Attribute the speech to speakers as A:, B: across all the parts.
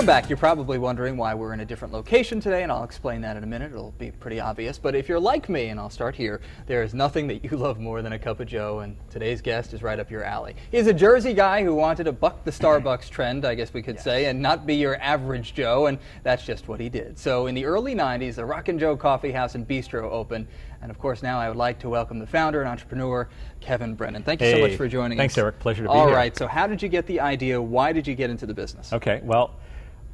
A: Welcome back. You're probably wondering why we're in a different location today, and I'll explain that in a minute. It'll be pretty obvious. But if you're like me, and I'll start here, there is nothing that you love more than a cup of Joe, and today's guest is right up your alley. He's a Jersey guy who wanted to buck the Starbucks trend, I guess we could say, and not be your average Joe, and that's just what he did. So in the early 90s, the RockinJoe Coffee House and Bistro opened, and of course now I would like to welcome the founder and entrepreneur, Kevin Brennan. Thank you so much for joining us.
B: Thanks, Eric. Pleasure to be
A: here.
B: here.
A: All right, so how did you get the idea? Why did you get into the business?
B: Okay, well,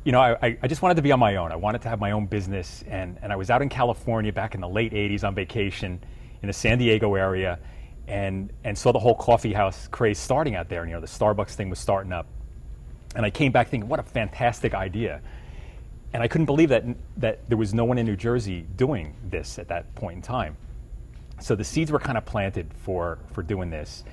B: you know, I just wanted to be on my own. I wanted to have my own business, and I was out in California back in the late 80s on vacation in the San Diego area, and saw the whole coffee house craze starting out there. And, you know, the Starbucks thing was starting up. And I came back thinking, what a fantastic idea. And I couldn't believe that there was no one in New Jersey doing this at that point in time. So the seeds were kind of planted for doing this.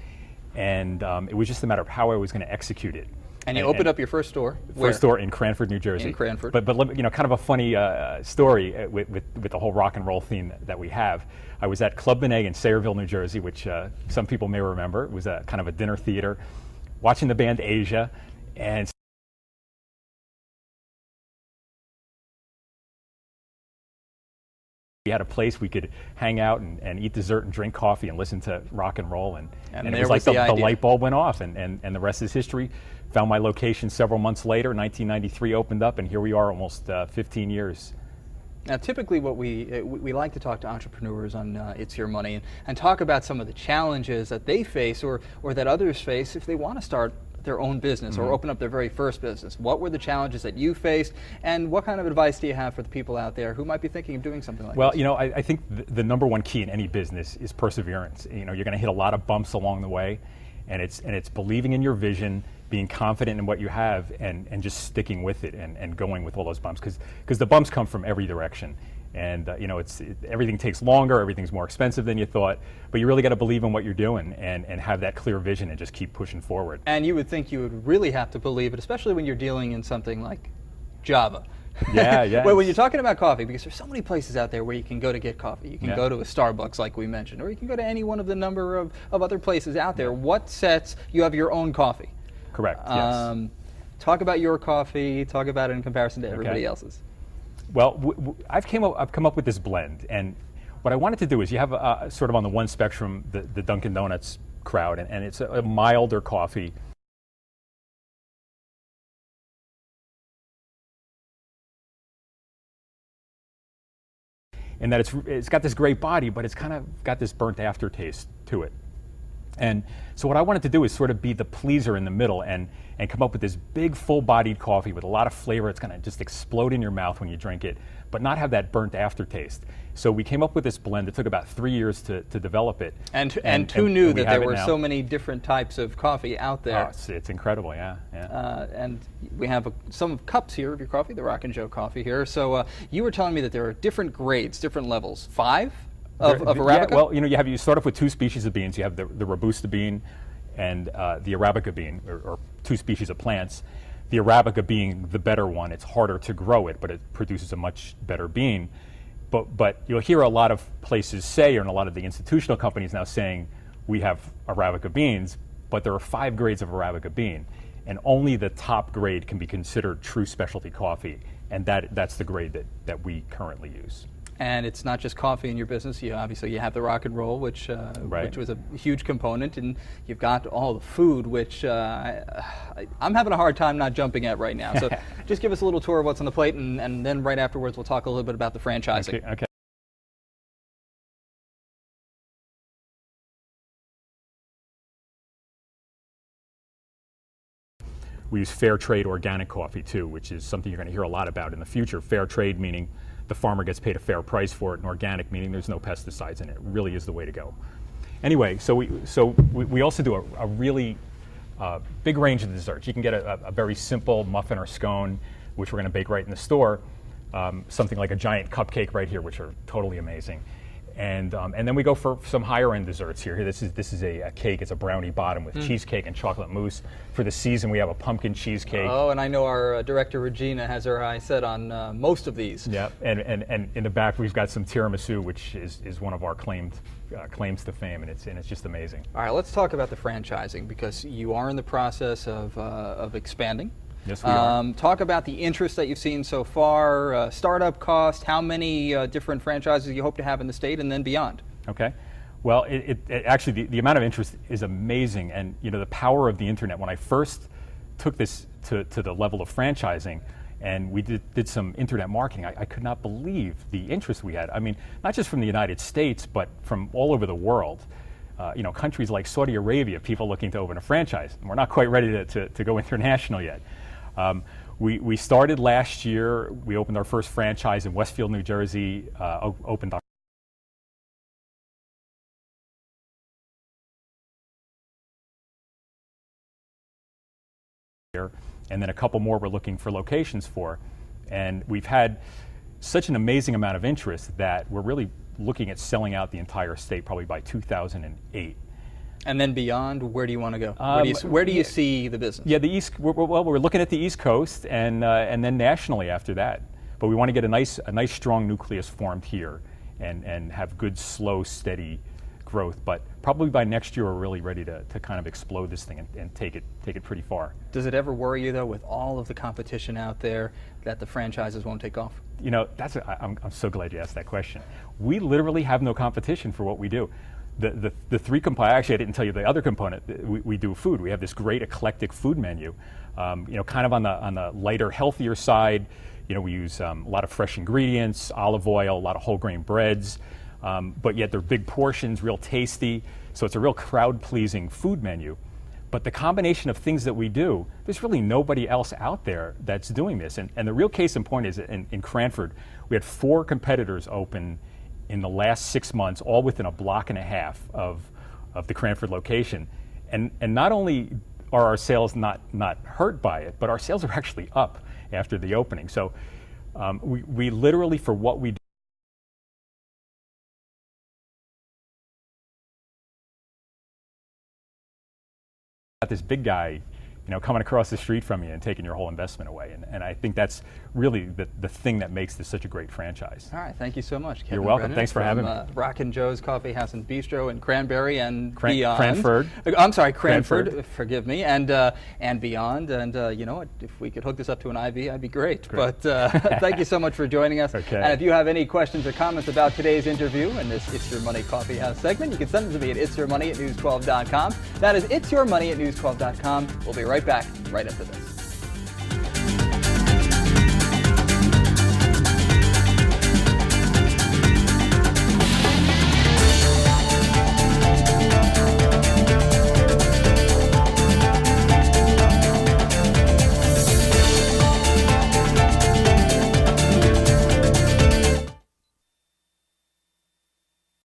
B: And it was just a matter of how I was going to execute it.
A: And you opened up your first store?
B: First store in Cranford, New Jersey.
A: In Cranford.
B: But you know, kind of a funny story with the whole rock and roll theme that we have. I was at Club Benet in Sayreville, New Jersey, which some people may remember. It was a kind of a dinner theater, watching the band Asia, and we had a place we could hang out and eat dessert and drink coffee and listen to rock and roll, and it was like the light bulb went off, and the rest is history. Found my location several months later. 1993 opened up, and here we are almost 15 years.
A: Now, typically what we like to talk to entrepreneurs on It's Your Money and talk about some of the challenges that they face or that others face if they want to start their own business or open up their very first business. What were the challenges that you faced, and what kind of advice do you have for the people out there who might be thinking of doing something like this?
B: Well, you know, I think the number one key in any business is perseverance. You know, you're going to hit a lot of bumps along the way, and it's believing in your vision, being confident in what you have, and just sticking with it and going with all those bumps, because the bumps come from every direction. And you know, everything takes longer, everything's more expensive than you thought, but you really got to believe in what you're doing and have that clear vision and just keep pushing forward.
A: And you would think you would really have to believe it, especially when you're dealing in something like Java.
B: Yeah.
A: Well, when you're talking about coffee, because there's so many places out there where you can go to get coffee. You can go to a Starbucks, like we mentioned, or you can go to any one of the number of other places out there. What sets, you have your own coffee.
B: Correct, yes.
A: Talk about your coffee, talk about it in comparison to everybody else's.
B: Well, I've come up with this blend, and what I wanted to do is you have sort of on the one spectrum the Dunkin' Donuts crowd, and it's a milder coffee. And that it's got this great body, but it's kind of got this burnt aftertaste to it. And so what I wanted to do is sort of be the pleaser in the middle and come up with this big, full-bodied coffee with a lot of flavor. It's going to just explode in your mouth when you drink it, but not have that burnt aftertaste. So we came up with this blend. It took about 3 years to develop it.
A: And who knew that there were so many different types of coffee out there?
B: Oh, it's incredible, yeah.
A: And we have some cups here of your coffee, the RockinJoe coffee here. So you were telling me that there are different grades, different levels. 5? Of Arabica?
B: Yeah, well, you know, you start off with 2 species of beans. You have the Robusta bean and the Arabica bean, or 2 species of plants. The Arabica being the better one. It's harder to grow it, but it produces a much better bean. But you'll hear a lot of places say, and a lot of the institutional companies now saying, we have Arabica beans, but there are 5 grades of Arabica bean, and only the top grade can be considered true specialty coffee, and that's the grade that we currently use.
A: And it's not just coffee in your business. Obviously you have the rock and roll, which was a huge component, and you've got all the food, which I'm having a hard time not jumping at right now. So just give us a little tour of what's on the plate, and then right afterwards we'll talk a little bit about the franchising.
B: Okay. We use fair trade organic coffee too, which is something you're going to hear a lot about in the future. Fair trade meaning the farmer gets paid a fair price for it, and organic meaning there's no pesticides in it. It really is the way to go. Anyway, so we also do a really big range of desserts. You can get a very simple muffin or scone, which we're going to bake right in the store. Something like a giant cupcake right here, which are totally amazing. And then we go for some higher end desserts here. This is a cake. It's a brownie bottom with cheesecake and chocolate mousse. For the season, we have a pumpkin cheesecake.
A: Oh, and I know our director Regina has her eye set on most of these.
B: Yeah, and in the back we've got some tiramisu, which is one of our claims to fame, and it's just amazing.
A: All right, let's talk about the franchising, because you are in the process of expanding.
B: Yes, we are.
A: Talk about the interest that you've seen so far, startup cost, how many different franchises you hope to have in the state, and then beyond.
B: Okay. Well, actually, the amount of interest is amazing, and the power of the internet. When I first took this to the level of franchising, and we did some internet marketing, I could not believe the interest we had. I mean, not just from the United States, but from all over the world. Countries like Saudi Arabia, people looking to open a franchise. And we're not quite ready to go international yet. We started last year. We opened our first franchise in Westfield, New Jersey, opened and then a couple more we're looking for locations for. And we've had such an amazing amount of interest that we're really looking at selling out the entire state probably by 2008.
A: And then beyond, where do you want to go? Where do you see the business?
B: Yeah, the East. We're looking at the East Coast and then nationally after that. But we want to get a nice strong nucleus formed here and have good, slow, steady growth. But probably by next year, we're really ready to kind of explode this thing and take it pretty far.
A: Does it ever worry you, though, with all of the competition out there, that the franchises won't take off?
B: I'm so glad you asked that question. We literally have no competition for what we do. The three components, actually I didn't tell you the other component, we do food. We have this great eclectic food menu, kind of on the lighter, healthier side. We use a lot of fresh ingredients, olive oil, a lot of whole grain breads, but yet they're big portions, real tasty. So it's a real crowd-pleasing food menu. But the combination of things that we do, there's really nobody else out there that's doing this. And the real case in point is in Cranford, we had 4 competitors open in the last 6 months, all within a block and a half of the Cranford location. And not only are our sales not hurt by it, but our sales are actually up after the opening. So we literally, for what we do, got this big guy coming across the street from you and taking your whole investment away. And I think that's really the thing that makes this such a great franchise.
A: All right, thank you so much, Kevin.
B: You're welcome.
A: Brennan,
B: Thanks for having me.
A: RockinJoe's Coffee House and Bistro in Cranberry and beyond.
B: Cranford.
A: I'm sorry, Cranford. Forgive me. And beyond. And you know what? If we could hook this up to an IV, I'd be great. But thank you so much for joining us.
B: Okay.
A: And if you have any questions or comments about today's interview and this It's Your Money Coffee House segment, you can send them to me at itsyourmoney@news12.com. That is itsyourmoney@news12.com. We'll be right back right after this.